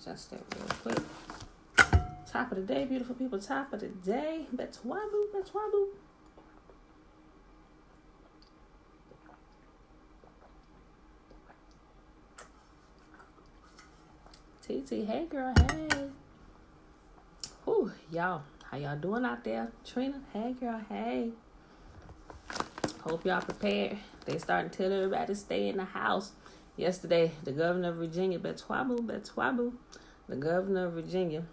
adjust that real quick. Top of the day, beautiful people. Top of the day. Betwabu, betwabu. TT, hey girl, hey. Whew, y'all. How y'all doing out there? Trina, hey girl, hey. Hope y'all prepared. They starting to tell everybody to stay in the house. Yesterday, the governor of Virginia, Betwabu, the governor of Virginia,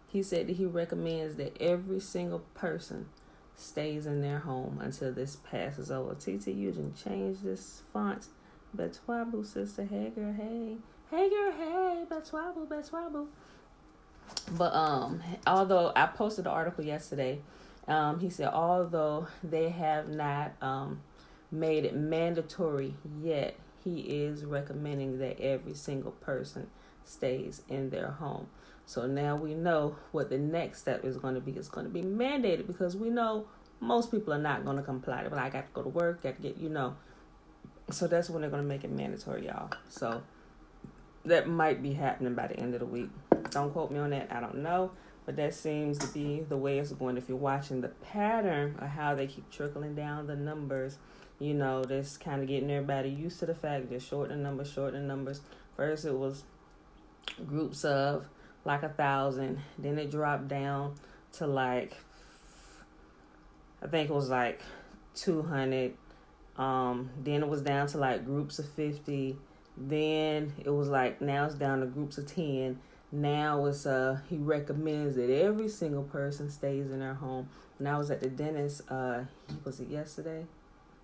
he said that he recommends that every single person stays in their home until this passes over. TT, you didn't change this font. Betwabu, sister, hey girl, hey. Hey girl, hey, Betwabu. But although I posted an article yesterday, he said although they have not made it mandatory yet, he is recommending that every single person stays in their home. So now we know what the next step is going to be. It's going to be mandated because we know most people are not going to comply. But I got to go to work, got to get, So that's when they're going to make it mandatory, y'all. So that might be happening by the end of the week. Don't quote me on that. I don't know. But that seems to be the way it's going. If you're watching the pattern of how they keep trickling down the numbers, this kind of getting everybody used to the fact they're shortening numbers. First, it was groups of like 1,000. Then it dropped down to I think it was like 200. Then it was down to groups of 50. Then it was now it's down to groups of 10. Now it's he recommends that every single person stays in their home. When I was at the dentist, was it yesterday?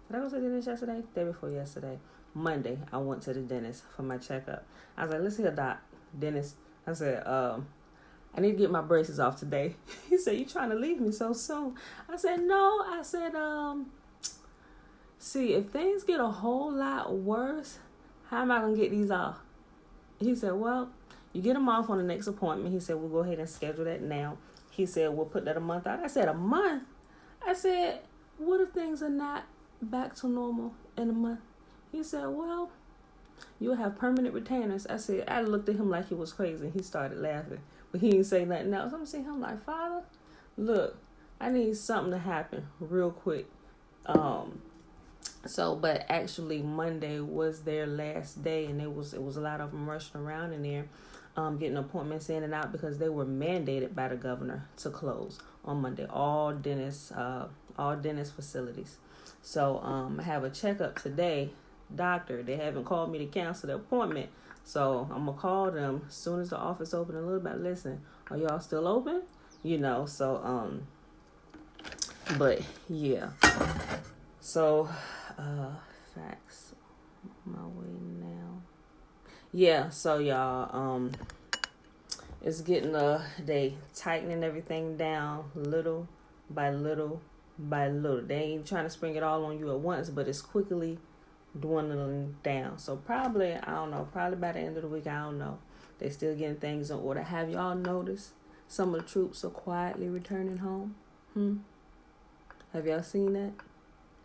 Did I go to the dentist yesterday? Day before yesterday. Monday, I went to the dentist for my checkup. I was like, let's see a doc. Dentist. I said, I need to get my braces off today. He said, you trying to leave me so soon? I said, no. I said, see, if things get a whole lot worse, how am I going to get these off? He said, well, you get them off on the next appointment. He said, we'll go ahead and schedule that now. He said, we'll put that a month out. I said, a month? I said, what if things are not back to normal in a month? He said, well, you'll have permanent retainers. I looked at him like he was crazy. He started laughing, but he didn't say nothing else. I'm seeing him like, Father, look, I need something to happen real quick. But actually Monday was their last day, and it was a lot of them rushing around in there, getting appointments in and out because they were mandated by the governor to close on Monday. All dentist facilities. So I have a checkup today. Doctor, they haven't called me to cancel the appointment, so I'm gonna call them as soon as the office open a little bit. Listen, are y'all still open? But yeah. So facts. My way now. Yeah, so y'all, it's getting they tightening everything down little by little by little. They ain't trying to spring it all on you at once, but it's quickly dwindling down. So probably by the end of the week, I don't know. They still getting things in order. Have y'all noticed some of the troops are quietly returning home? Have y'all seen that?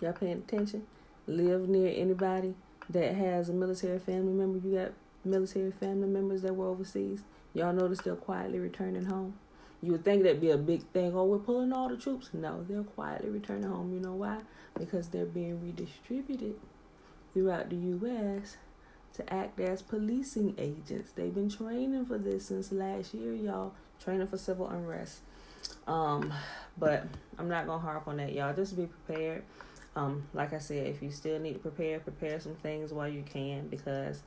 Y'all paying attention? Live near anybody that has a military family member? You got military family members that were overseas? Y'all notice they're quietly returning home? You would think that'd be a big thing. Oh, we're pulling all the troops. No, they're quietly returning home. You know why? Because they're being redistributed throughout the U.S. to act as policing agents. They've been training for this since last year, y'all. Training for civil unrest. But I'm not going to harp on that, y'all. Just be prepared. Like I said, if you still need to prepare some things while you can, because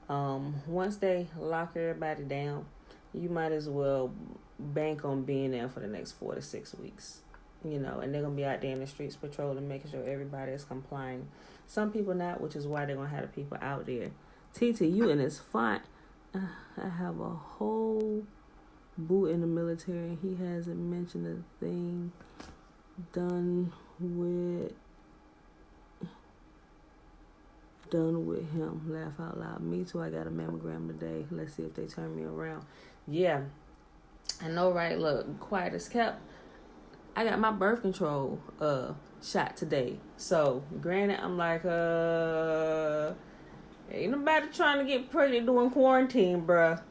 once they lock everybody down, you might as well bank on being there for the next 4 to 6 weeks. And they're going to be out there in the streets patrolling, making sure everybody is complying. Some people not, which is why they're going to have the people out there. TTU in his font. I have a whole boo in the military. He hasn't mentioned a thing done with him. Laugh out loud. Me too. I got a mammogram today. Let's see if they turn me around. Yeah. I know, right? Look, quiet as kept. I got my birth control shot today. So, granted, I'm like, Ain't nobody trying to get pregnant during quarantine, bruh.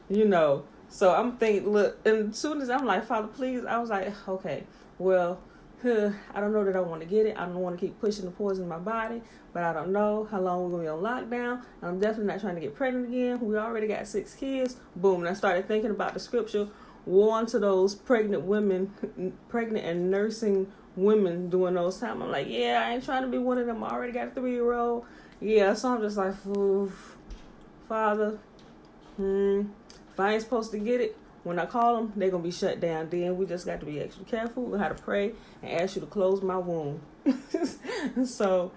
So I'm thinking, look, and as soon as I'm like, Father, please, I was like, okay, well, I don't know that I want to get it. I don't want to keep pushing the poison in my body, but I don't know how long we're going to be on lockdown. And I'm definitely not trying to get pregnant again. We already got 6 kids. Boom. And I started thinking about the scripture, warn to those pregnant women, pregnant and nursing women during those times. I'm like, yeah, I ain't trying to be one of them. I already got a 3-year-old. Yeah, so I'm just like, oof, Father, if I ain't supposed to get it, when I call them, they're going to be shut down. Then we just got to be extra careful. We got to pray and ask you to close my womb. So,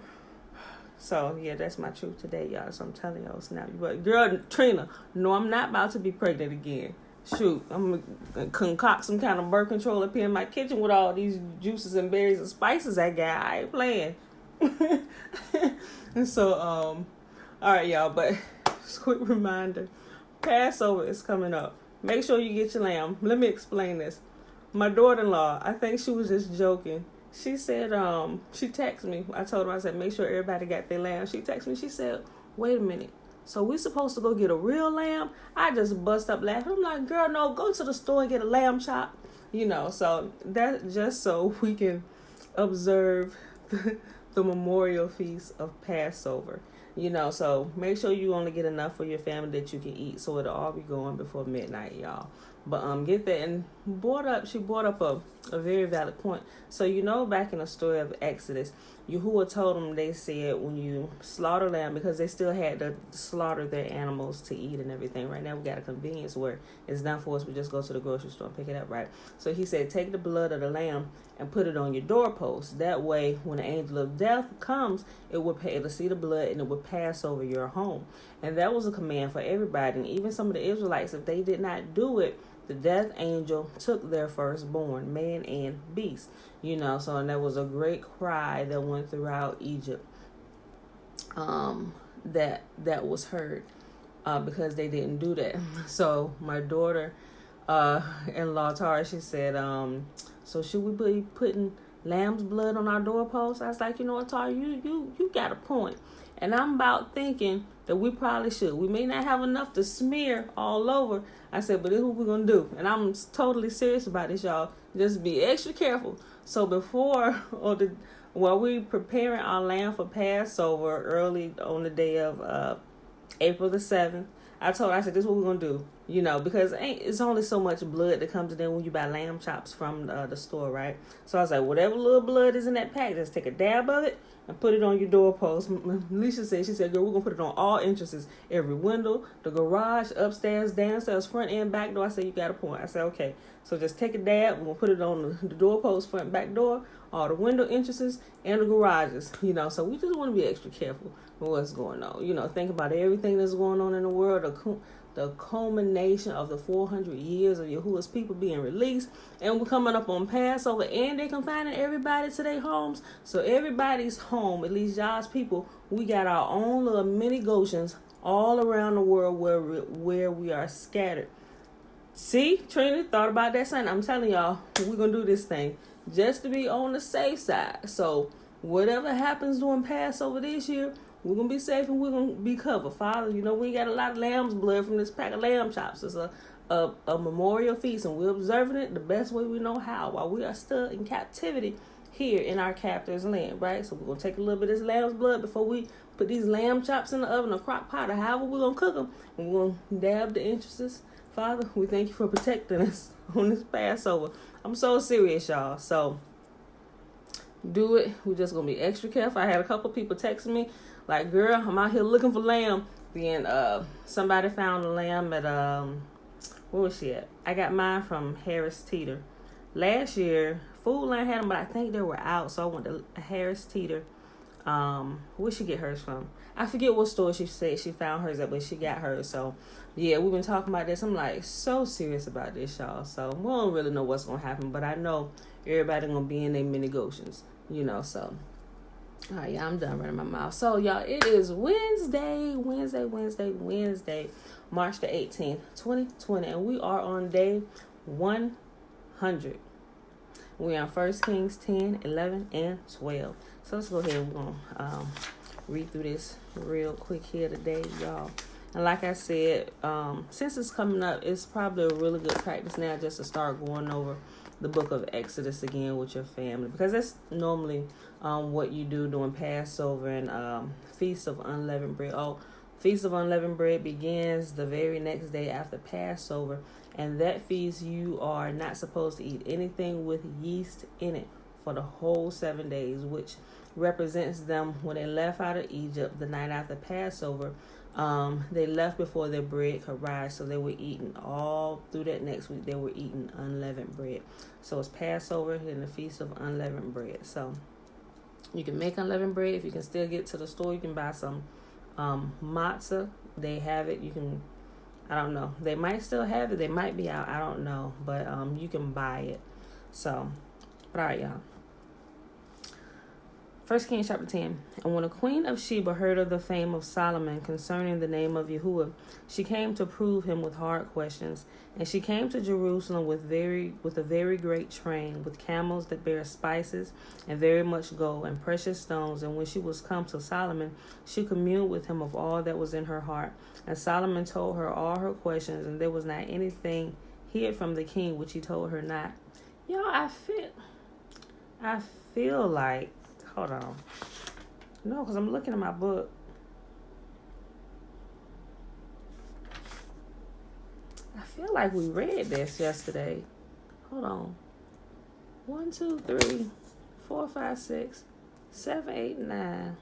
yeah, that's my truth today, y'all. So I'm telling y'all now. But, girl, Trina, no, I'm not about to be pregnant again. Shoot, I'm going to concoct some kind of birth control up here in my kitchen with all these juices and berries and spices I got. I ain't playing. And so, all right, y'all, but just quick reminder, Passover is coming up. Make sure you get your lamb. Let me explain this. My daughter-in-law, I think she was just joking. She said, she texted me. I told her, I said, make sure everybody got their lamb. She texted me. She said, wait a minute. So we supposed to go get a real lamb? I just bust up laughing. I'm like, girl, no, go to the store and get a lamb chop. So that just so we can observe the memorial feast of Passover. So make sure you only get enough for your family that you can eat, so it'll all be going before midnight, y'all. But get that. And she brought up a very valid point. So back in the story of Exodus, Yahuwah told them, they said, when you slaughter lamb, because they still had to slaughter their animals to eat and everything. Right now we got a convenience where it's done for us. We just go to the grocery store and pick it up, right? So he said, take the blood of the lamb and put it on your doorpost. That way, when the angel of death comes, it'll see the blood and it will pass over your home. And that was a command for everybody. And even some of the Israelites, if they did not do it, the death angel took their firstborn, man and beast. So, and there was a great cry that went throughout Egypt, that was heard, because they didn't do that. So my daughter, in-law Tara, she said, so should we be putting lamb's blood on our doorpost? I was like, what, Tara, you got a point. And I'm about thinking that we probably should. We may not have enough to smear all over. I said, but this is what we're going to do. And I'm totally serious about this, y'all. Just be extra careful. So while we preparing our lamb for Passover early on the day of April the 7th, I said, this is what we're going to do. Because it's only so much blood that comes in there when you buy lamb chops from the store, right? So I was like, whatever little blood is in that pack, just take a dab of it and put it on your doorpost. Alicia said, girl, we're going to put it on all entrances, every window, the garage, upstairs, downstairs, front and back door. I said, you got a point. I said, okay. So just take a dab. We're going to put it on the doorpost, front and back door, all the window entrances, and the garages. So we just want to be extra careful with what's going on. Think about everything that's going on in the world, the culmination of the 400 years of Yahuwah's people being released. And we're coming up on Passover, and they're confining everybody to their homes. So everybody's home, at least y'all's people, we got our own little mini Goshens all around the world where we are scattered. See, Trina thought about that son. I'm telling y'all, we're going to do this thing just to be on the safe side. So whatever happens during Passover this year, we're going to be safe and we're going to be covered. Father, we got a lot of lamb's blood from this pack of lamb chops. It's a memorial feast, and we're observing it the best way we know how while we are still in captivity here in our captor's land, right? So we're going to take a little bit of this lamb's blood before we put these lamb chops in the oven or crock pot or however we're going to cook them. And we're going to dab the entrances. Father, we thank you for protecting us on this Passover. I'm so serious, y'all. So do it. We're just going to be extra careful. I had a couple people texting me like, girl, I'm out here looking for lamb. Then somebody found a lamb at, where was she at? I got mine from Harris Teeter. Last year, Food Line had them, but I think they were out. So I went to Harris Teeter. Where'd she get hers from? I forget what store she said she found hers at, but she got hers. So, yeah, we've been talking about this. I'm like so serious about this, y'all. So we don't really know what's going to happen, but I know everybody going to be in their mini Goshens, so. All right, yeah, I'm done running my mouth. So, y'all, it is Wednesday, March the 18th, 2020, and we are on day 100. We are on 1 Kings 10, 11, and 12. So let's go ahead and we're going to read through this real quick here today, y'all. And like I said, since it's coming up, it's probably a really good practice now just to start going over the book of Exodus again with your family, because that's normally what you do during Passover and Feast of Unleavened Bread. Feast of Unleavened Bread begins the very next day after Passover, and that feast you are not supposed to eat anything with yeast in it for the whole 7 days, which represents them when they left out of Egypt the night after Passover. They left before their bread could rise, so they were eating all through that next week. They were eating unleavened bread. So it's Passover and the Feast of Unleavened Bread. So you can make unleavened bread. If you can still get to the store, you can buy some matzah. They have it. You can, I don't know. They might still have it. They might be out. I don't know. But you can buy it. So, all right, y'all. 1 Kings chapter 10. And when the queen of Sheba heard of the fame of Solomon concerning the name of Yahuwah, she came to prove him with hard questions. And she came to Jerusalem with a very great train, with camels that bear spices, and very much gold, and precious stones. And when she was come to Solomon, she communed with him of all that was in her heart. And Solomon told her all her questions, and there was not anything hid from the king which he told her not. Y'all, I feel like, hold on. No, because I'm looking at my book. I feel like we read this yesterday. Hold on. 1, 2, 3, 4, 5, 6, 7, 8, 9.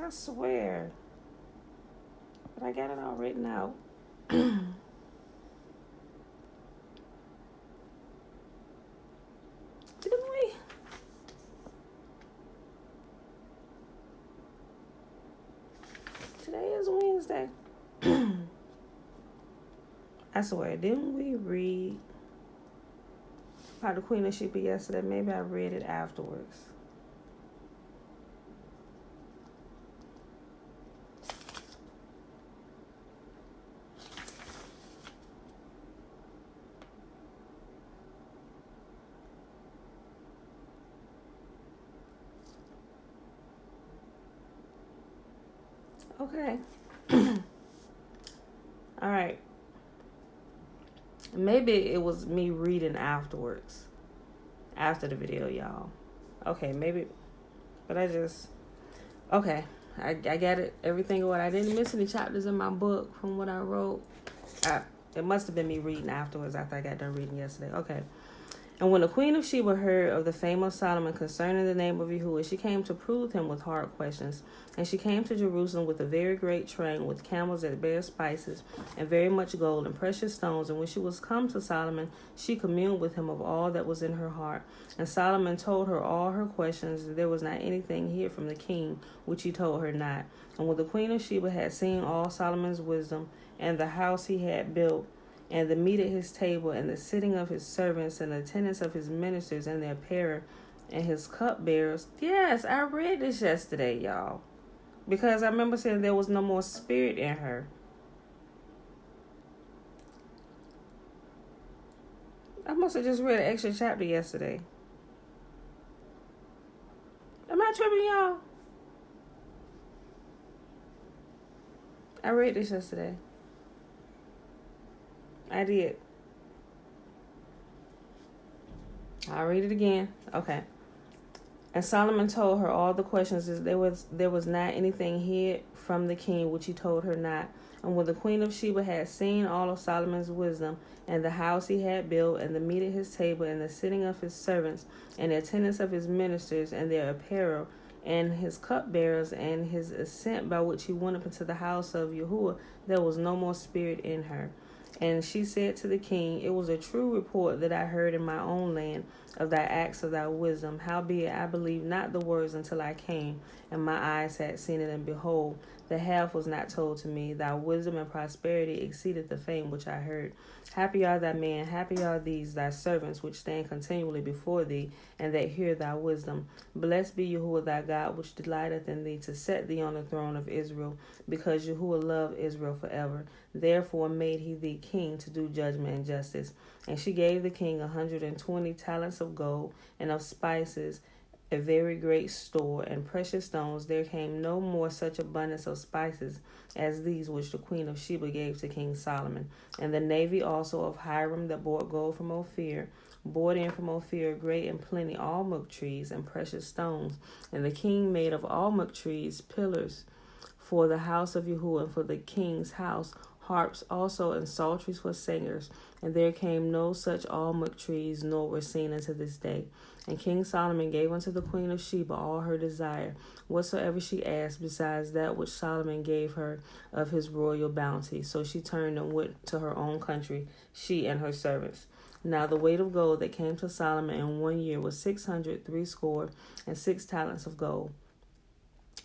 I swear. But I got it all written out. Didn't we? Today is Wednesday. I swear, didn't we read about the Queen of Sheba yesterday? Maybe I read it afterwards. Okay. All right. Maybe it was me reading afterwards. After the video, y'all. Okay, maybe. But okay. I got it. Everything what I didn't miss any chapters in my book from what I wrote. It must have been me reading afterwards after I got done reading yesterday. Okay. And when the queen of Sheba heard of the fame of Solomon concerning the name of Yahuwah, she came to prove him with hard questions. And she came to Jerusalem with a very great train, with camels that bear spices, and very much gold and precious stones. And when she was come to Solomon, she communed with him of all that was in her heart. And Solomon told her all her questions, and there was not anything hid from the king which he told her not. And when the queen of Sheba had seen all Solomon's wisdom, and the house he had built, and the meat at his table, and the sitting of his servants, and the attendance of his ministers, and their apparel, and his cupbearers. Yes, I read this yesterday, y'all. Because I remember saying there was no more spirit in her. I must have just read an extra chapter yesterday. Am I tripping, y'all? I read this yesterday. I did. I'll read it again. Okay. And Solomon told her all the questions. There was not anything hid from the king which he told her not. And when the queen of Sheba had seen all of Solomon's wisdom, and the house he had built, and the meat at his table, and the sitting of his servants, and the attendance of his ministers, and their apparel, and his cupbearers, and his ascent by which he went up into the house of Yahuwah, there was no more spirit in her. And she said to the king, it was a true report that I heard in my own land of thy acts of thy wisdom. Howbeit I believed not the words until I came, and my eyes had seen it, and behold, the half was not told to me. Thy wisdom and prosperity exceeded the fame which I heard. Happy are thy men, happy are these thy servants, which stand continually before thee, and that hear thy wisdom. Blessed be Yahuwah thy God, which delighteth in thee, to set thee on the throne of Israel, because Yahuwah loved Israel forever. Therefore made he thee king to do judgment and justice. And she gave the king 120 talents of gold, and of spices a very great store, and precious stones. There came no more such abundance of spices as these which the queen of Sheba gave to King Solomon. And the navy also of Hiram that brought gold from Ophir, brought in from Ophir great and plenty almug trees and precious stones. And the king made of almug trees pillars for the house of Yahuwah, and for the king's house harps also and psalteries for singers. And there came no such almug trees, nor were seen unto this day. And King Solomon gave unto the queen of Sheba all her desire, whatsoever she asked, besides that which Solomon gave her of his royal bounty. So she turned and went to her own country, she and her servants. Now the weight of gold that came to Solomon in 1 year was 666 talents of gold.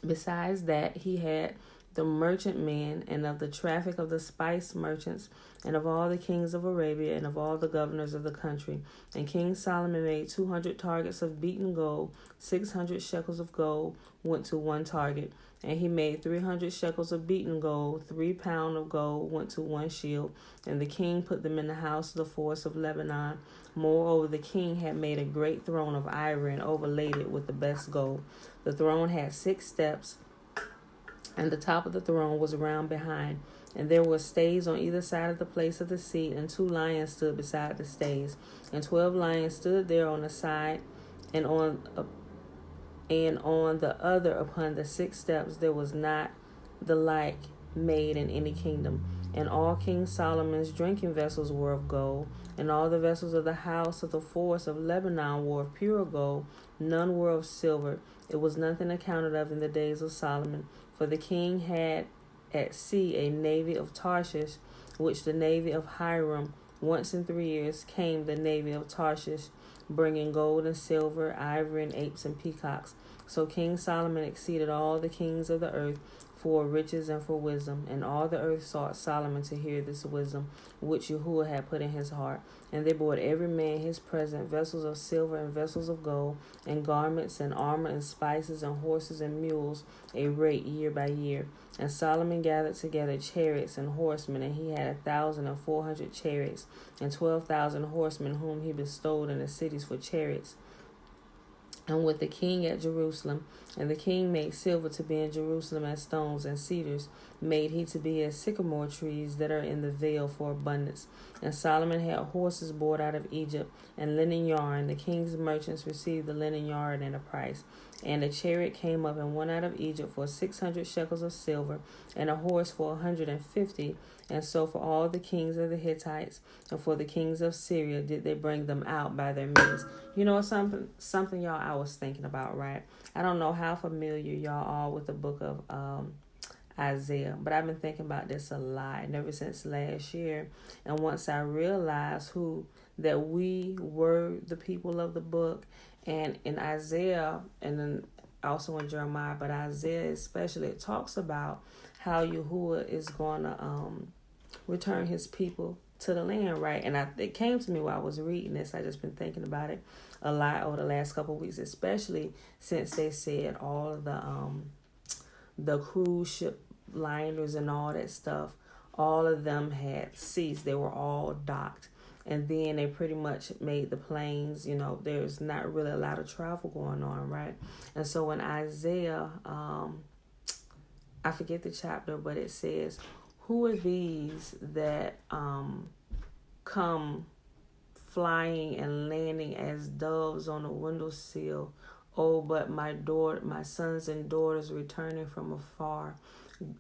Besides that, he had the merchantmen, and of the traffic of the spice merchants, and of all the kings of Arabia, and of all the governors of the country. And King Solomon made 200 targets of beaten gold, 600 shekels of gold went to one target. And he made 300 shekels of beaten gold, 3 pounds of gold went to one shield. And the king put them in the house of the forest of Lebanon. Moreover, the king had made a great throne of ivory and overlaid it with the best gold. The throne had 6 steps, and the top of the throne was round behind. And there were stays on either side of the place of the seat, and 2 lions stood beside the stays. And 12 lions stood there on the side, and on the other upon the 6 steps. There was not the like made in any kingdom. And all King Solomon's drinking vessels were of gold, and all the vessels of the house of the forest of Lebanon were of pure gold. None were of silver. It was nothing accounted of in the days of Solomon. For the king had at sea a navy of Tarshish, which the navy of Hiram. Once in 3 years came the navy of Tarshish, bringing gold and silver, ivory, and apes and peacocks. So King Solomon exceeded all the kings of the earth for riches and for wisdom. And all the earth sought Solomon to hear this wisdom, which Yahuwah had put in his heart. And they brought every man his present, vessels of silver and vessels of gold, and garments and armor and spices and horses and mules, a rate year by year. And Solomon gathered together chariots and horsemen, and he had 1,400 chariots, and 12,000 horsemen, whom he bestowed in the cities for chariots. And with the king at Jerusalem, and the king made silver to be in Jerusalem as stones, and cedars made he to be as sycamore trees that are in the vale for abundance. And Solomon had horses brought out of Egypt, and linen yarn. The king's merchants received the linen yarn at a price. And a chariot came up and went out of Egypt for 600 shekels of silver, and a horse for 150. And so for all the kings of the Hittites and for the kings of Syria did they bring them out by their means. You know something y'all I was thinking about, right? I don't know how familiar y'all are with the book of Isaiah, but I've been thinking about this a lot and ever since last year. And once I realized that we were the people of the book, and in Isaiah, and then also in Jeremiah, but Isaiah especially, it talks about how Yahuwah is going to return his people to the land, right? And it came to me while I was reading this. I just been thinking about it a lot over the last couple of weeks, especially since they said all of the cruise ship liners and all that stuff, all of them had ceased. They were all docked. And then they pretty much made the planes, there's not really a lot of travel going on, right? And so in Isaiah, I forget the chapter, but it says, who are these that come flying and landing as doves on a windowsill? Oh, but my sons and daughters returning from afar.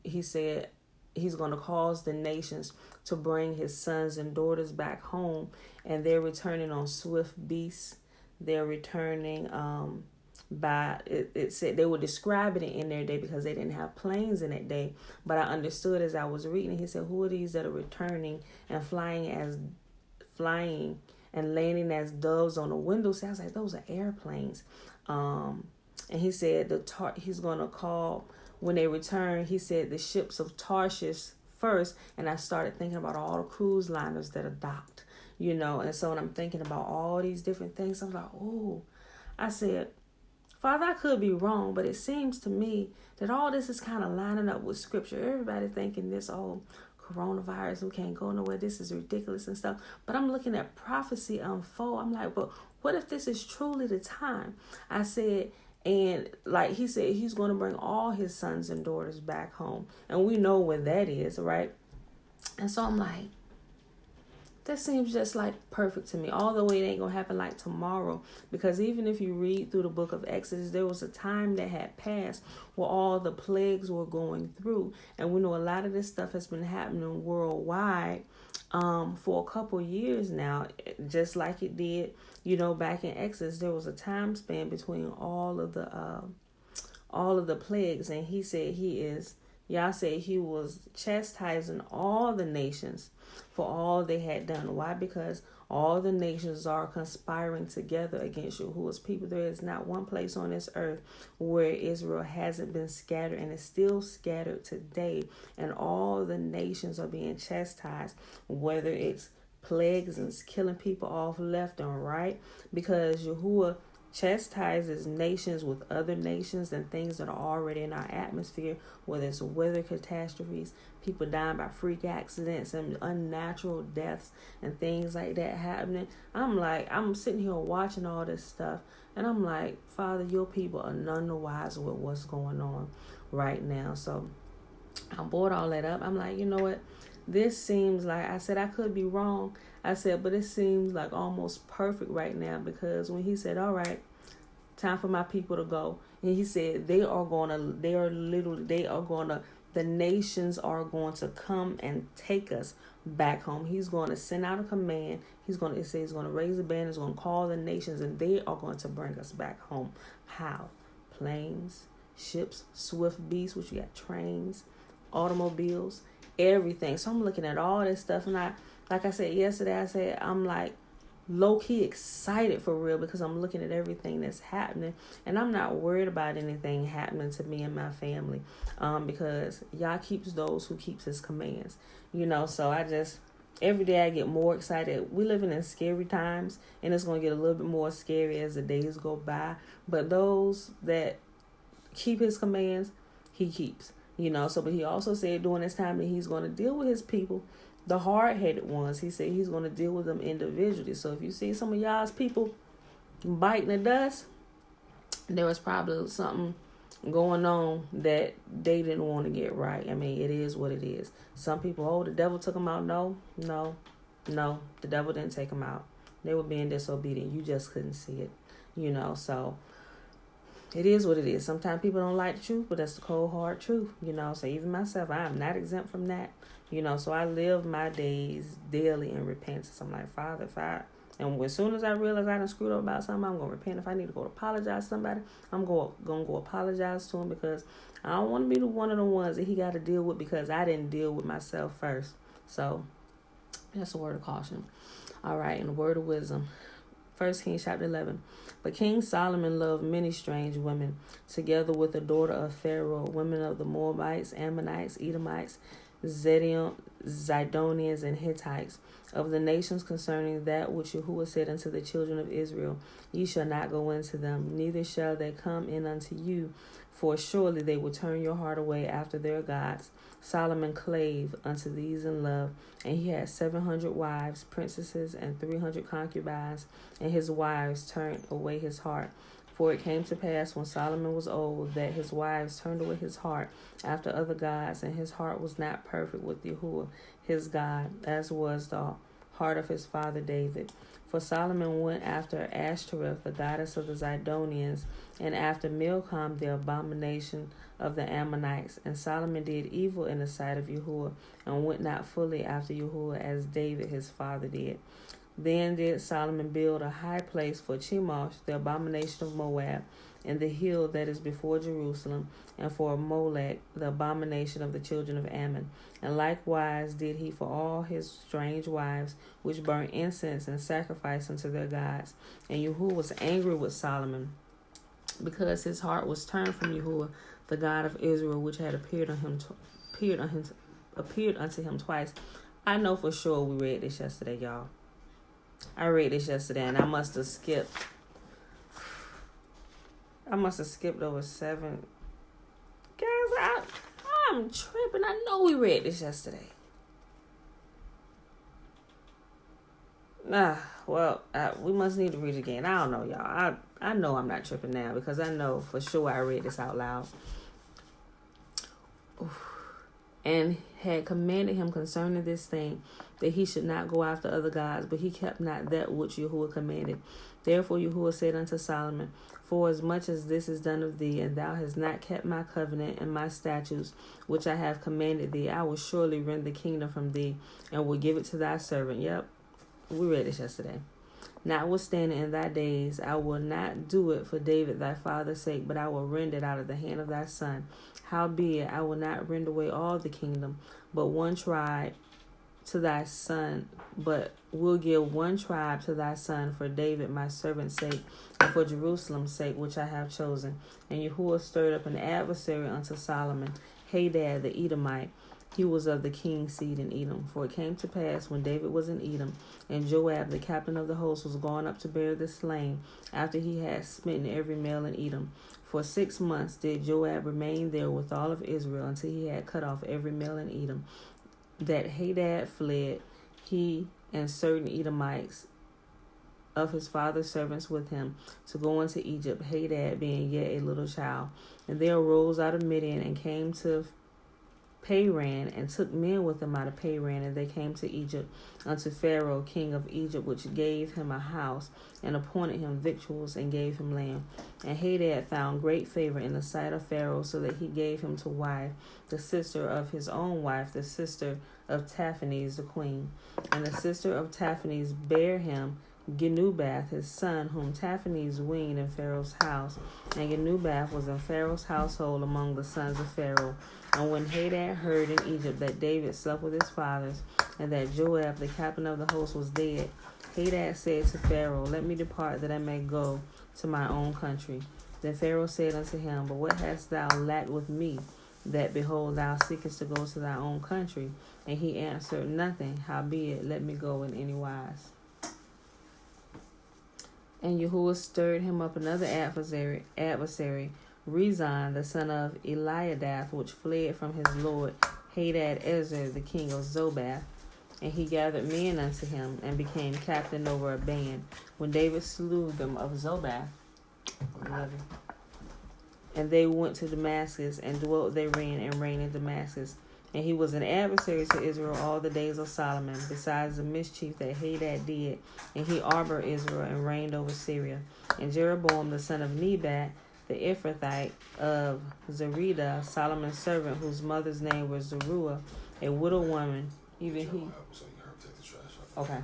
He said he's going to cause the nations to bring his sons and daughters back home, and they're returning on swift beasts. They're returning it said they were describing it in their day because they didn't have planes in that day. But I understood as I was reading, he said, who are these that are returning and flying and landing as doves on a windowsill? I was like, those are airplanes. And he said he's going to call, when they return, he said the ships of Tarshish first. And I started thinking about all the cruise liners that are docked, and so when I'm thinking about all these different things, I'm like, oh, I said, Father, I could be wrong, but it seems to me that all this is kind of lining up with scripture. Everybody thinking this, coronavirus, we can't go nowhere, this is ridiculous and stuff. But I'm looking at prophecy unfold. I'm like, but what if this is truly the time? I said, and like he said, he's going to bring all his sons and daughters back home. And we know when that is, right? And so I'm like, that seems just like perfect to me. Although it ain't going to happen like tomorrow. Because even if you read through the book of Exodus, there was a time that had passed where all the plagues were going through. And we know a lot of this stuff has been happening worldwide for a couple years now. Just like it did, back in Exodus, there was a time span between all of the plagues. And Yah said he was chastising all the nations for all they had done. Why? Because all the nations are conspiring together against Yahuwah's people. There is not one place on this earth where Israel hasn't been scattered, and is still scattered today. And all the nations are being chastised, whether it's plagues and killing people off left and right, because Yahuwah chastises nations with other nations and things that are already in our atmosphere, whether it's weather catastrophes, people dying by freak accidents and unnatural deaths and things like that happening. I'm sitting here watching all this stuff, and I'm like, Father, your people are none the wiser with what's going on right now. So I brought all that up. I'm like, you know what? This seems like, I said, I could be wrong. I said, but it seems like almost perfect right now, because when he said, all right, time for my people to go. And he said, the nations are going to come and take us back home. He's going to send out a command. He's going to raise a band. He's going to call the nations, and they are going to bring us back home. How? Planes, ships, swift beasts, which you got trains, automobiles, everything. So I'm looking at all this stuff, and like I said yesterday, I'm like low-key excited for real, because I'm looking at everything that's happening, and I'm not worried about anything happening to me and my family, because Yah keeps those who keeps his commands, so every day I get more excited. We're living in scary times, and it's going to get a little bit more scary as the days go by, but those that keep his commands, he keeps, but he also said during this time that he's going to deal with his people, the hard-headed ones. He said he's going to deal with them individually. So if you see some of y'all's people biting the dust, there was probably something going on that they didn't want to get right. I mean, it is what it is. Some people, the devil took them out. No, the devil didn't take them out. They were being disobedient. You just couldn't see it, so it is what it is. Sometimes people don't like the truth, but that's the cold, hard truth, So even myself, I am not exempt from that, So I live my days daily in repentance. I'm like, Father, and as soon as I realize I done screwed up about something, I'm going to repent. If I need to go apologize to somebody, I'm going to go apologize to him, because I don't want to be one of the ones that he got to deal with because I didn't deal with myself first. So that's a word of caution. All right, and a word of wisdom. 1 Kings chapter 11. But King Solomon loved many strange women, together with the daughter of Pharaoh, women of the Moabites, Ammonites, Edomites, Zidonians, and Hittites, of the nations concerning that which Yahuwah said unto the children of Israel, Ye shall not go into them, neither shall they come in unto you, for surely they will turn your heart away after their gods. Solomon clave unto these in love, and he had 700 wives, princesses, and 300 concubines, and his wives turned away his heart. For it came to pass when Solomon was old that his wives turned away his heart after other gods, and his heart was not perfect with Yahuwah his God, as was the heart of his father David. For Solomon went after Ashtoreth, the goddess of the Zidonians, and after Milcom, the abomination of the Ammonites. And Solomon did evil in the sight of Yahuwah, and went not fully after Yahuwah as David his father did. Then did Solomon build a high place for Chemosh, the abomination of Moab, in the hill that is before Jerusalem, and for Molech, the abomination of the children of Ammon. And likewise did he for all his strange wives, which burnt incense and sacrifice unto their gods. And Yahuwah was angry with Solomon, because his heart was turned from Yahuwah, the God of Israel, which had appeared unto him twice. I know for sure we read this yesterday, y'all. I read this yesterday, and I must have skipped over 7. Guys, I'm tripping. I know we read this yesterday. We must need to read it again. I don't know, y'all. I know I'm not tripping now because I know for sure I read this out loud. And had commanded him concerning this thing, that he should not go after other gods, but he kept not that which Yahuwah commanded. Therefore Yahuwah said unto Solomon, for as much as this is done of thee, and thou hast not kept my covenant and my statutes, which I have commanded thee, I will surely rend the kingdom from thee, and will give it to thy servant. Yep, we read this yesterday. Notwithstanding, in thy days I will not do it for David thy father's sake, but I will rend it out of the hand of thy son. Howbeit, I will not rend away all the kingdom, but one tribe to thy son, but will give one tribe to thy son for David my servant's sake, and for Jerusalem's sake, which I have chosen. And Yahuwah stirred up an adversary unto Solomon, Hadad the Edomite. He was of the king's seed in Edom. For it came to pass, when David was in Edom, and Joab the captain of the host was gone up to bury the slain, after he had smitten every male in Edom. For 6 months did Joab remain there with all of Israel, until he had cut off every male in Edom. That Hadad fled, he and certain Edomites of his father's servants with him, to go into Egypt, Hadad being yet a little child. And they arose out of Midian, and came to Paran, and took men with them out of Paran, and they came to Egypt unto Pharaoh king of Egypt, which gave him a house, and appointed him victuals, and gave him land. And Hadad found great favor in the sight of Pharaoh, so that he gave him to wife the sister of his own wife, the sister of Taphanes the queen. And the sister of Taphanes bare him Genubath his son, whom Taphanes weaned in Pharaoh's house. And Genubath was in Pharaoh's household among the sons of Pharaoh. And when Hadad heard in Egypt that David slept with his fathers, and that Joab the captain of the host was dead, Hadad said to Pharaoh, let me depart, that I may go to my own country. Then Pharaoh said unto him, but what hast thou lacked with me, that, behold, thou seekest to go to thy own country? And he answered, nothing. Howbeit, let me go in any wise. And Yahuwah stirred him up another adversary, Rezon, the son of Eliadath, which fled from his lord Hadad-ezer, the king of Zobath. And he gathered men unto him, and became captain over a band, when David slew them of Zobath. 11. And they went to Damascus, and dwelt therein, and reigned in Damascus. And he was an adversary to Israel all the days of Solomon, besides the mischief that Hadad did. And he armored Israel, and reigned over Syria. And Jeroboam the son of Nebat, the Ephrathite of Zerida, Solomon's servant, whose mother's name was Zeruiah, a widow woman, even he. Okay.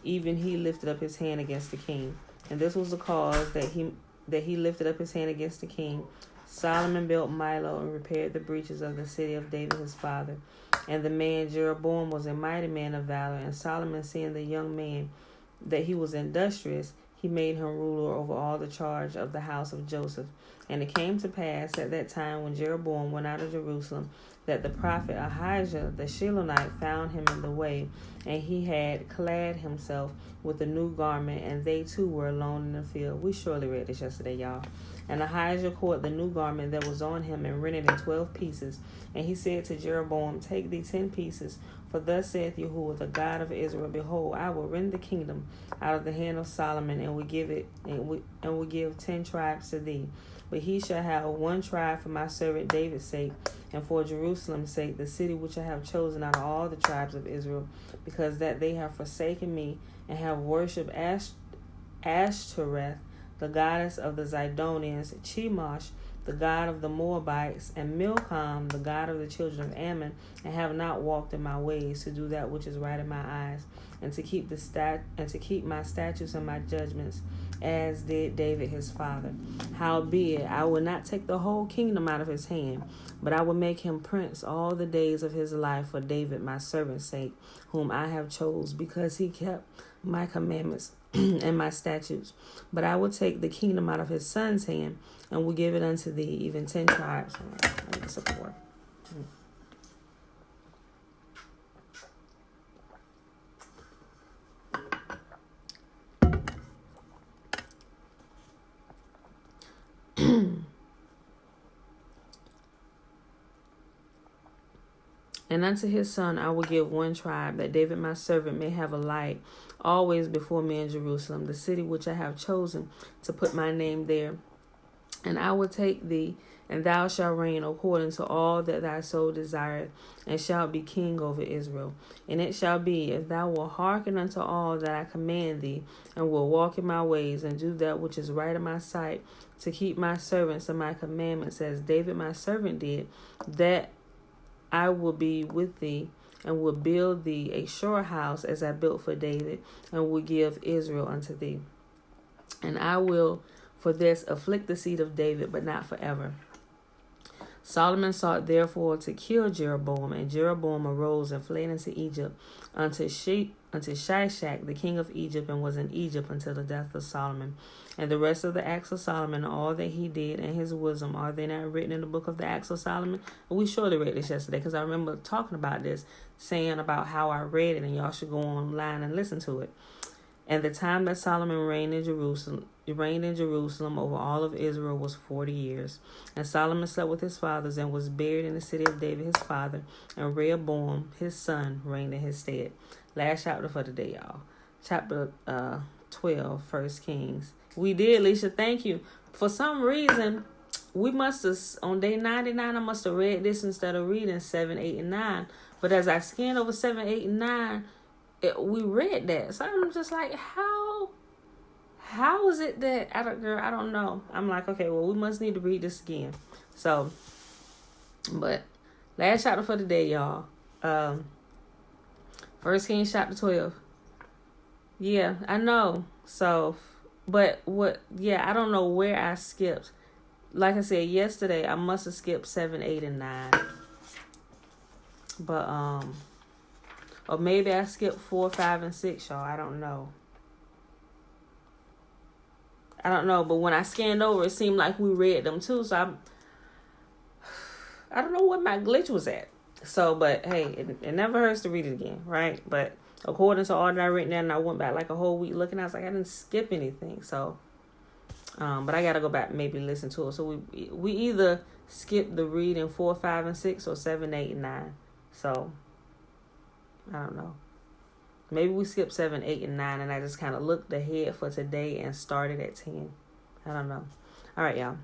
Even he lifted up his hand against the king. And this was the cause that he lifted up his hand against the king. Solomon built Milo, and repaired the breaches of the city of David his father. And the man Jeroboam was a mighty man of valor. And Solomon, seeing the young man that he was industrious, he made him ruler over all the charge of the house of Joseph. And it came to pass at that time, when Jeroboam went out of Jerusalem, that the prophet Ahijah the Shilonite found him in the way, and he had clad himself with a new garment, and they too were alone in the field. We surely read this yesterday, y'all. And Ahijah caught the new garment that was on him, and rent it in 12 pieces. And he said to Jeroboam, take thee 10 pieces, for thus saith Yahuwah, the God of Israel, behold, I will rend the kingdom out of the hand of Solomon, and will give 10 tribes to thee. But he shall have one tribe for my servant David's sake, and for Jerusalem's sake, the city which I have chosen out of all the tribes of Israel, because that they have forsaken me, and have worshipped Ashtoreth, the goddess of the Zidonians, Chemosh, the god of the Moabites, and Milcom, the god of the children of Ammon, and have not walked in my ways, to do that which is right in my eyes, and to keep my statutes and my judgments, as did David his father. Howbeit, I will not take the whole kingdom out of his hand, but I will make him prince all the days of his life for David my servant's sake, whom I have chose, because he kept my commandments and my statutes. But I will take the kingdom out of his son's hand, and will give it unto thee, even 10 tribes. And unto his son I will give one tribe, that David my servant may have a light always before me in Jerusalem, the city which I have chosen to put my name there. And I will take thee, and thou shalt reign according to all that thy soul desireth, and shalt be king over Israel. And it shall be, if thou wilt hearken unto all that I command thee, and will walk in my ways, and do that which is right in my sight, to keep my servants and my commandments, as David my servant did, that I will be with thee, and will build thee a sure house, as I built for David, and will give Israel unto thee. And I will for this afflict the seed of David, but not forever. Solomon sought therefore to kill Jeroboam, and Jeroboam arose and fled into Egypt unto Shishak, the king of Egypt, and was in Egypt until the death of Solomon. And the rest of the acts of Solomon, all that he did, and his wisdom, are they not written in the book of the acts of Solomon? We surely read this yesterday, because I remember talking about this, saying about how I read it, and y'all should go online and listen to it. And the time that Solomon reigned in Jerusalem over all of Israel was 40 years. And Solomon slept with his fathers, and was buried in the city of David his father. And Rehoboam his son reigned in his stead. Last chapter for the day, y'all. Chapter 12, 1 Kings. We did, Alicia. Thank you. For some reason, we must have, on day 99, I must have read this instead of reading 7, 8, and 9. But as I scanned over 7, 8, and 9, we read that. So I'm just like, how is it that I don't know. I'm like, okay, well, we must need to read this again. So, but last chapter for the day, y'all. 1 Kings chapter 12. Yeah, I know. So, but I don't know where I skipped. Like I said yesterday, I must have skipped 7, 8, and 9. But or maybe I skipped 4, 5, and 6, y'all. I don't know. But when I scanned over, it seemed like we read them too. So I don't know what my glitch was at. So, but hey, it never hurts to read it again, right? But according to all that I written down, and I went back like a whole week looking, I was like, I didn't skip anything. So, but I gotta go back and maybe listen to it. So we either skip the reading 4, 5, and 6, or 7, 8, and 9. So I don't know. Maybe we skipped 7, 8, and 9, and I just kind of looked ahead for today and started at 10. I don't know. All right, y'all.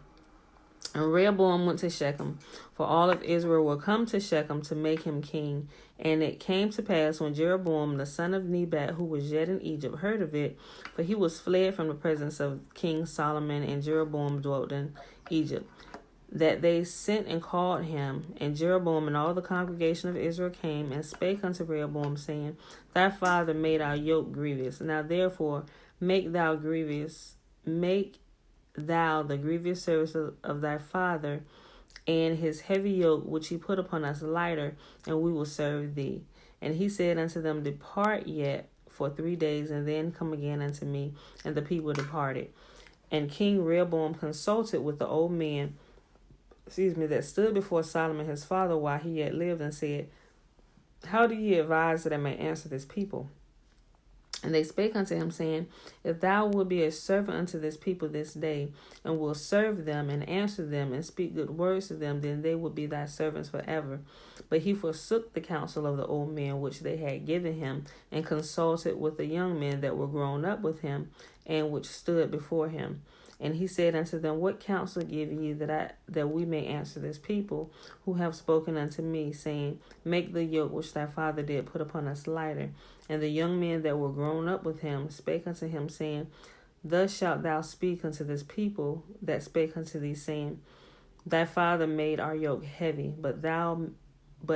And Rehoboam went to Shechem, for all of Israel will come to Shechem to make him king. And it came to pass, when Jeroboam the son of Nebat, who was yet in Egypt, heard of it, for he was fled from the presence of King Solomon, and Jeroboam dwelt in Egypt, that they sent and called him. And Jeroboam and all the congregation of Israel came and spake unto Rehoboam, saying, Thy father made our yoke grievous. Now therefore make thou the grievous service of thy father, and his heavy yoke which he put upon us lighter, and we will serve thee. And he said unto them, Depart yet for 3 days, and then come again unto me. And the people departed. And King Rehoboam consulted with the old men, that stood before Solomon his father while he yet lived, and said, How do ye advise that I may answer this people? And they spake unto him, saying, If thou wilt be a servant unto this people this day, and will serve them, and answer them, and speak good words to them, then they will be thy servants forever. But he forsook the counsel of the old men which they had given him, and consulted with the young men that were grown up with him, and which stood before him. And he said unto them, What counsel give ye that we may answer this people, who have spoken unto me, saying, Make the yoke which thy father did put upon us lighter? And the young men that were grown up with him spake unto him, saying, Thus shalt thou speak unto this people that spake unto thee, saying, Thy father made our yoke heavy, but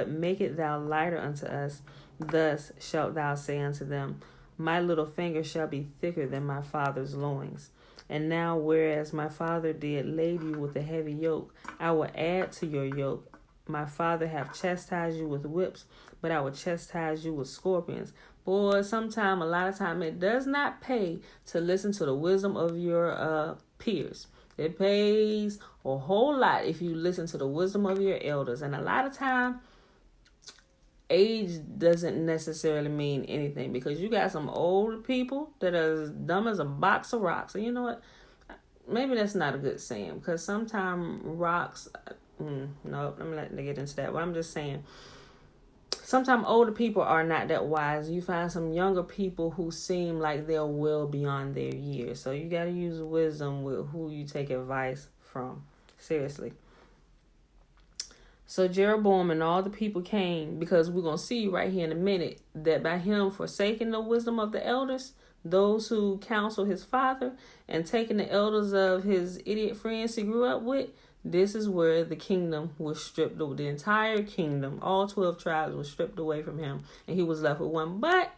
make it thou lighter unto us. Thus shalt thou say unto them, My little finger shall be thicker than my father's loins. And now, whereas my father did lade you with a heavy yoke, I will add to your yoke. My father hath chastised you with whips, but I will chastise you with scorpions. Boy, a lot of time, it does not pay to listen to the wisdom of your peers. It pays a whole lot if you listen to the wisdom of your elders. And a lot of time, age doesn't necessarily mean anything, because you got some old people that are as dumb as a box of rocks. And you know what? Maybe that's not a good saying, because sometimes rocks... no, I'm not going to get into that. But I'm just saying, sometimes older people are not that wise. You find some younger people who seem like they're well beyond their years. So you got to use wisdom with who you take advice from. Seriously. So Jeroboam and all the people came, because we're going to see right here in a minute that by him forsaking the wisdom of the elders, those who counsel his father, and taking the elders of his idiot friends he grew up with, this is where the kingdom was stripped away. The entire kingdom, all 12 tribes, was stripped away from him, and he was left with one. But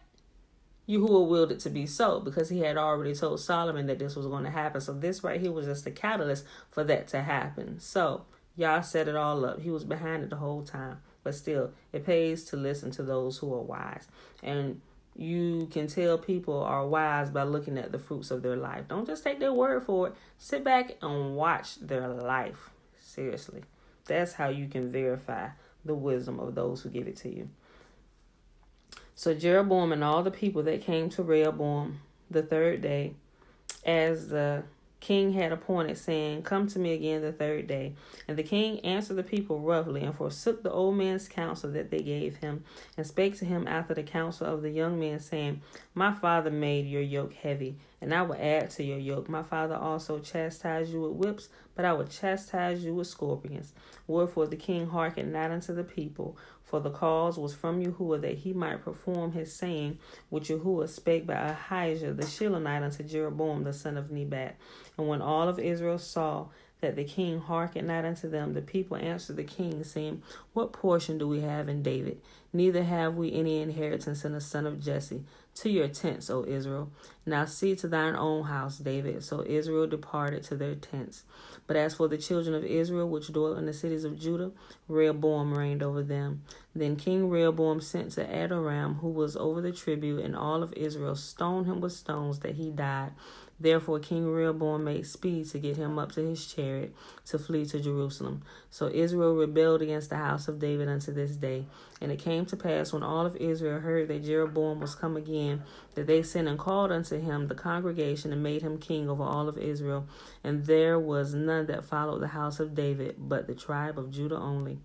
Yahuwah willed it to be so, because he had already told Solomon that this was going to happen. So this right here was just the catalyst for that to happen. So Yah set it all up. He was behind it the whole time. But still, it pays to listen to those who are wise. And you can tell people are wise by looking at the fruits of their life. Don't just take their word for it. Sit back and watch their life. Seriously. That's how you can verify the wisdom of those who give it to you. So Jeroboam and all the people that came to Rehoboam the third day, as the king had appointed, saying, "Come to me again the third day." And the king answered the people roughly, and forsook the old man's counsel that they gave him, and spake to him after the counsel of the young men, saying, "My father made your yoke heavy, and I will add to your yoke. My father also chastised you with whips, but I will chastise you with scorpions." Wherefore the king hearkened not unto the people, for the cause was from Yahuwah, that he might perform his saying, which Yahuwah spake by Ahijah the Shilonite unto Jeroboam the son of Nebat. And when all of Israel saw that the king hearkened not unto them, the people answered the king, saying, "What portion do we have in David? Neither have we any inheritance in the son of Jesse. To your tents, O Israel. Now see to thine own house, David." So Israel departed to their tents. But as for the children of Israel, which dwelt in the cities of Judah, Rehoboam reigned over them. Then King Rehoboam sent to Adoram, who was over the tribute, and all of Israel stoned him with stones, that he died. Therefore King Rehoboam made speed to get him up to his chariot, to flee to Jerusalem. So Israel rebelled against the house of David unto this day. And it came to pass, when all of Israel heard that Jeroboam was come again, that they sent and called unto him the congregation, and made him king over all of Israel. And there was none that followed the house of David, but the tribe of Judah only.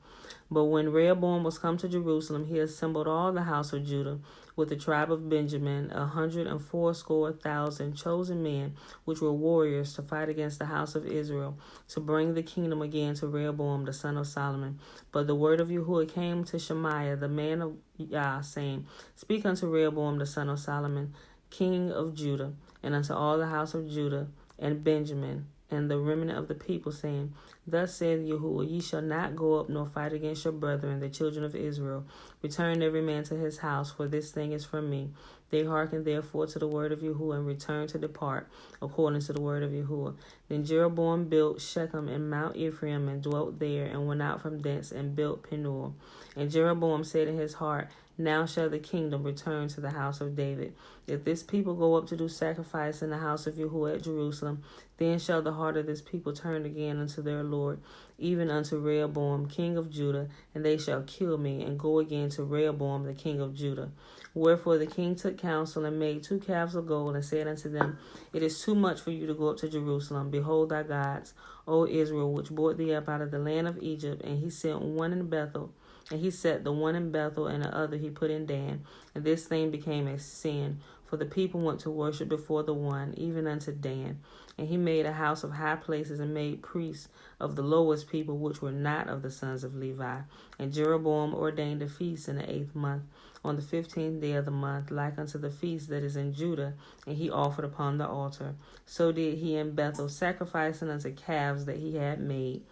But when Rehoboam was come to Jerusalem, he assembled all the house of Judah, with the tribe of Benjamin, 180,000 chosen men, which were warriors, to fight against the house of Israel, to bring the kingdom again to Rehoboam the son of Solomon. But the word of Yahuwah came to Shemaiah the man of Yah, saying, "Speak unto Rehoboam the son of Solomon, king of Judah, and unto all the house of Judah and Benjamin, and the remnant of the people, saying, Thus saith Yahuwah, ye shall not go up nor fight against your brethren, the children of Israel. Return every man to his house, for this thing is from me. They hearkened therefore to the word of Yahuwah, and returned to depart, according to the word of Yahuwah. Then Jeroboam built Shechem and Mount Ephraim, and dwelt there, and went out from thence, and built Penuel. And Jeroboam said in his heart, Now shall the kingdom return to the house of David. If this people go up to do sacrifice in the house of Yahuwah at Jerusalem, then shall the heart of this people turn again unto their Lord, even unto Rehoboam king of Judah, and they shall kill me, and go again to Rehoboam the king of Judah. Wherefore the king took counsel, and made 2 calves of gold, and said unto them, It is too much for you to go up to Jerusalem. Behold thy gods, O Israel, which brought thee up out of the land of Egypt. And he sent one in Bethel, and he set the one in Bethel, and the other he put in Dan. And this thing became a sin, for the people went to worship before the one, even unto Dan. And he made a house of high places, and made priests of the lowest people, which were not of the sons of Levi. And Jeroboam ordained a feast in the 8th month, on the 15th day of the month, like unto the feast that is in Judah, and he offered upon the altar. So did he in Bethel, sacrificing unto calves that he had made.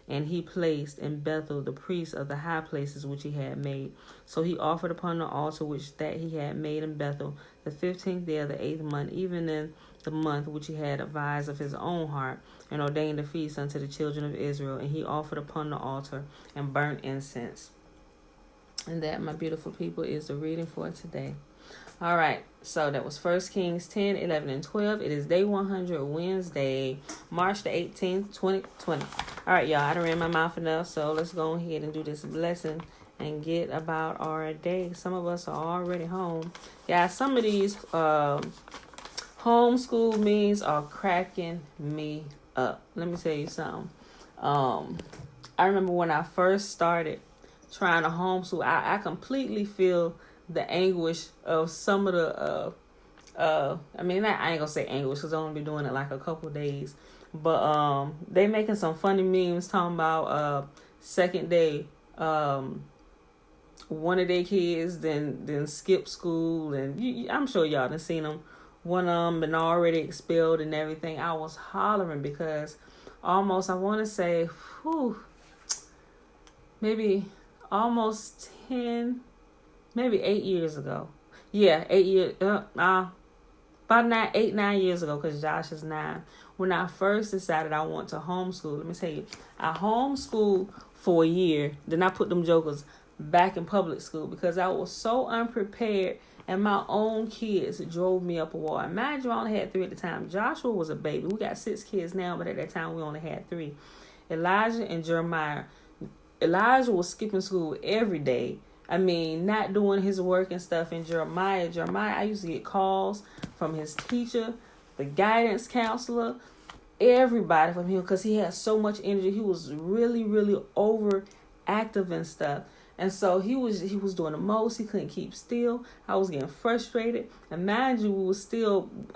And he placed in Bethel the priests of the high places which he had made. So he offered upon the altar which that he had made in Bethel, the 15th day of the 8th month, even in the month which he had advised of his own heart, and ordained a feast unto the children of Israel. And he offered upon the altar, and burnt incense. And that, my beautiful people, is the reading for today. All right, so that was 1 Kings 10, 11, and 12. It is day 100, Wednesday, March the 18th, 2020. All right, y'all, I done ran my mouth enough, so let's go ahead and do this blessing and get about our day. Some of us are already home. Yeah, some of these homeschool memes are cracking me up. Let me tell you something. I remember when I first started trying to homeschool. I completely feel the anguish of some of the I mean, I ain't gonna say anguish because I've only been doing it like a couple of days, but they making some funny memes talking about second day, one of their kids then skip school, and I'm sure y'all done seen them. One of them been already expelled and everything. I was hollering because almost, I want to say, maybe almost 10, maybe 8 years ago. Yeah, 8 years. About 8, 9 years ago, because Josh is 9. When I first decided I want to homeschool, let me tell you, I homeschooled for a year. Then I put them jokers back in public school because I was so unprepared, and my own kids drove me up a wall. Imagine, I only had 3 at the time. Joshua was a baby. We got 6 kids now, but at that time we only had 3. Elijah and Jeremiah. Elijah was skipping school every day. I mean, not doing his work and stuff. And Jeremiah, I used to get calls from his teacher, the guidance counselor, everybody from him, because he had so much energy. He was really, really overactive and stuff. And so he was doing the most. He couldn't keep still. I was getting frustrated. And mind you,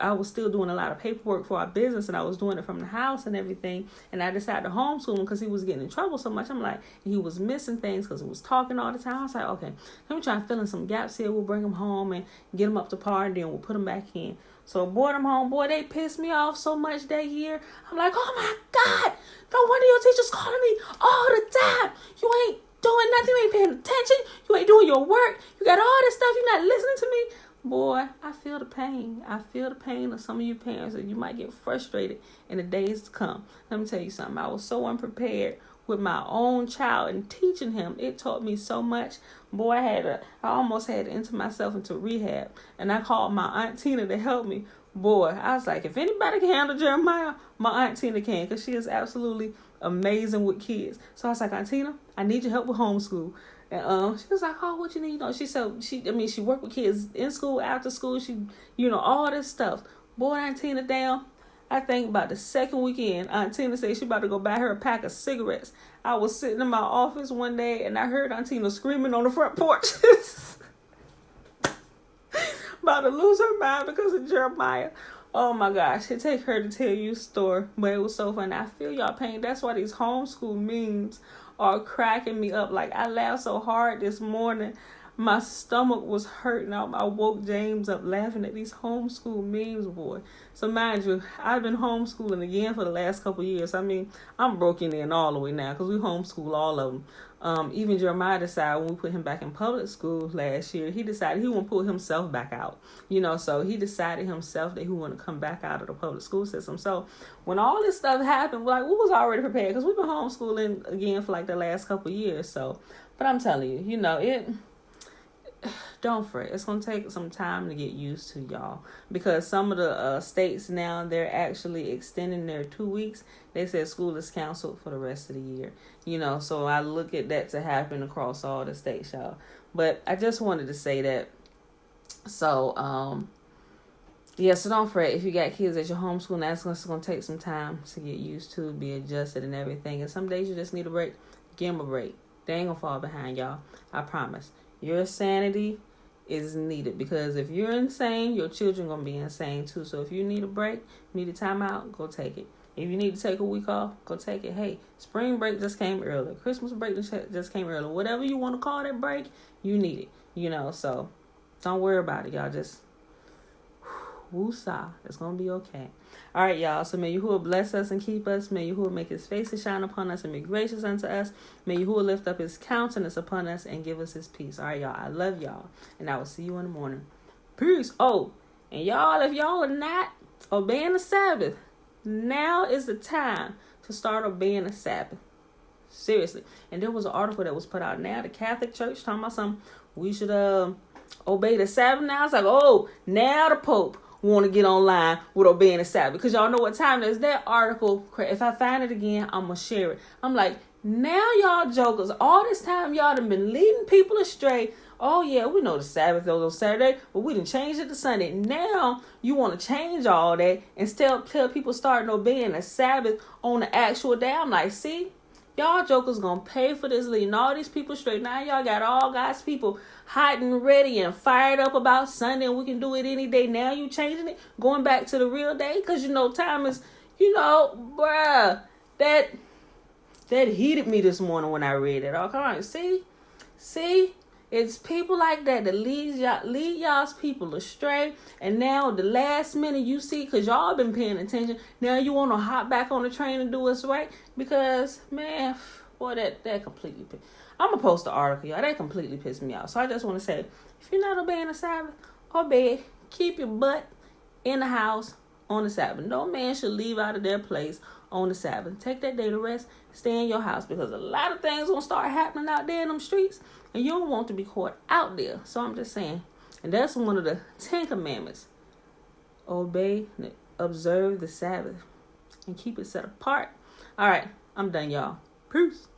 I was still doing a lot of paperwork for our business, and I was doing it from the house and everything. And I decided to homeschool him because he was getting in trouble so much. I'm like, he was missing things because he was talking all the time. I was like, okay, let me try and fill in some gaps here. We'll bring him home and get him up to par, and then we'll put him back in. So brought him home. Boy, they pissed me off so much that year. I'm like, oh my God, no wonder your teacher's calling me all the time. You ain't doing nothing, you ain't paying attention, you ain't doing your work, you got all this stuff, you're not listening to me. Boy, I feel the pain. I feel the pain of some of you parents, that you might get frustrated in the days to come. Let me tell you something. I was so unprepared with my own child and teaching him. It taught me so much. Boy, I almost had to enter myself into rehab, and I called my Aunt Tina to help me. Boy, I was like, if anybody can handle Jeremiah, my Aunt Tina can, because she is absolutely amazing with kids. So I was like, Aunt Tina, I need your help with homeschool. And she was like, oh, what you need? She said, she worked with kids in school, after school. She, all this stuff. Boy, Aunt Tina down. I think about the second weekend, Aunt Tina said she about to go buy her a pack of cigarettes. I was sitting in my office one day, and I heard Aunt Tina screaming on the front porch. About to lose her mind because of Jeremiah. Oh my gosh, it take her to tell you a story, but it was so funny. I feel y'all pain. That's why these homeschool memes are cracking me up. Like, I laughed so hard this morning, my stomach was hurting. I woke James up laughing at these homeschool memes, boy. So mind you, I've been homeschooling again for the last couple of years. I mean, I'm broken in all the way now because we homeschool all of them. Even Jeremiah decided when we put him back in public school last year, he decided he wouldn't pull himself back out. So he decided himself that he wanted to come back out of the public school system. So when all this stuff happened, we was already prepared because we've been homeschooling again for like the last couple of years. So, but I'm telling you, don't fret. It's going to take some time to get used to, y'all. Because some of the states now, they're actually extending their 2 weeks. They said school is canceled for the rest of the year. So I look at that to happen across all the states, y'all. But I just wanted to say that. So, so don't fret. If you got kids that you're homeschooling, that's going to take some time to get used to, be adjusted and everything. And some days you just need a break. Give them a break. They ain't going to fall behind, y'all. I promise. Your sanity is needed, because if you're insane, your children going to be insane too. So if you need a break, need a timeout, go take it. If you need to take a week off, go take it. Hey, spring break just came early. Christmas break just came early. Whatever you want to call that break, you need it. So don't worry about it, y'all. Just woosah. It's going to be okay. All right, y'all. So may Yahuwah bless us and keep us. May Yahuwah make his face to shine upon us and be gracious unto us. May Yahuwah lift up his countenance upon us and give us his peace. All right, y'all. I love y'all. And I will see you in the morning. Peace. Oh, and y'all, if y'all are not obeying the Sabbath, now is the time to start obeying the Sabbath. Seriously. And there was an article that was put out now. The Catholic Church talking about something. We should obey the Sabbath now. It's like, oh, now the Pope want to get online with obeying the Sabbath, because y'all know what time it is. That article, if I find it again, I'm gonna share it. I'm like, now y'all jokers, all this time y'all done been leading people astray. Oh yeah, we know the Sabbath goes on Saturday, but we done changed it to Sunday. Now you want to change all that and tell people starting obeying the Sabbath on the actual day. I'm like, see, Y'all jokers gonna pay for this, leading all these people straight. Now y'all got all God's people hot and ready and fired up about Sunday, and we can do it any day. Now you changing it, going back to the real day, because time is, bruh, that heated me this morning when I read it. Oh, come on, see, it's people like that lead y'all's people astray. And now the last minute you see, because y'all been paying attention, now you want to hop back on the train and do what's right. Because, man, boy, that completely I'm going to post the article, y'all. That completely pissed me off. So I just want to say, if you're not obeying the Sabbath, obey. Keep your butt in the house on the Sabbath. No man should leave out of their place on the Sabbath. Take that day to rest. Stay in your house, because a lot of things going to start happening out there in them streets. And you don't want to be caught out there. So I'm just saying. And that's one of the 10 commandments. Obey, observe the Sabbath, and keep it set apart. All right, I'm done, y'all. Peace.